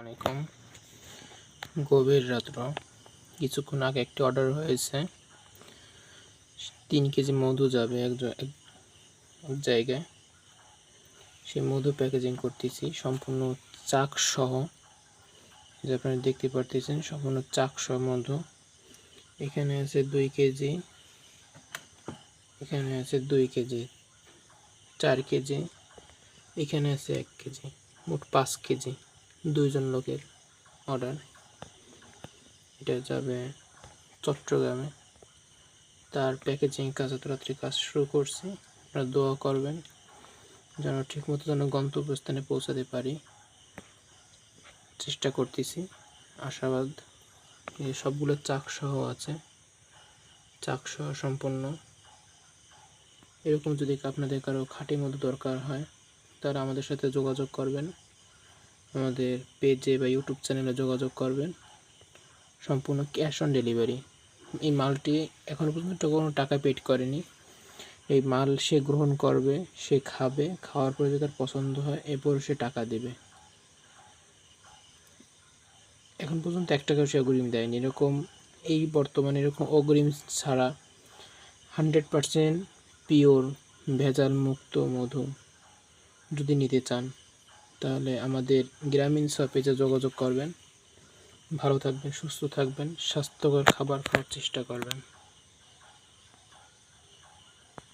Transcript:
আলাইকুম। গভীর রাত্র কিছুক্ষণ আগে একটি অর্ডার হয়েছে। 3 কেজি মধু যাবে এক জায়গায়। সেই মধু প্যাকেজিং করতেছি সম্পূর্ণ চাক সহ, যে আপনারা দেখতে পারতেছেন সম্পূর্ণ চাক সহ মধু। এখানে আছে 2 কেজি, এখানে আছে 2 কেজি, 4 কেজি, এখানে আছে 1 কেজি, মোট 5 কেজি। 2 জন লোকের অর্ডার। এটা যাবে চট্টগ্রামে। তার প্যাকেজিং কাজ এত রাত্রে কাজ শুরু করছি। আপনারা দোয়া করবেন যেন ঠিকমতো গন্তব্যস্থানে পৌঁছাতে পারি, চেষ্টা করতেছি। আশাবাদ। এই সবগুলো চাকসহ আছে, চাকসহ সম্পূর্ণ। এরকম যদি আপনাদের কারো খাঁটি মধু দরকার হয় তারা আমাদের সাথে যোগাযোগ করবেন, আমাদের পেজে বা ইউটিউব চ্যানেলে যোগাযোগ করবেন। সম্পূর্ণ ক্যাশ অন ডেলিভারি। এই মালটি এখনও পর্যন্ত কোনো টাকা পেড করেনি। এই মাল সে গ্রহণ করবে, সে খাবে, খাওয়ার পরে যদি তার পছন্দ হয় এরপর সে টাকা দেবে। এখন পর্যন্ত 1 টাকাও সে অগ্রিম দেয়নি। এই বর্তমানে এরকম অগ্রিম ছাড়া 100% পিওর ভেজাল মুক্ত মধু যদি নিতে চান তাহলে আমাদের গ্রামীণ পেজে যোগাযোগ করবেন। ভালো থাকবেন, সুস্থ থাকবেন, স্বাস্থ্যকর খাবার খাওয়ার চেষ্টা করবেন।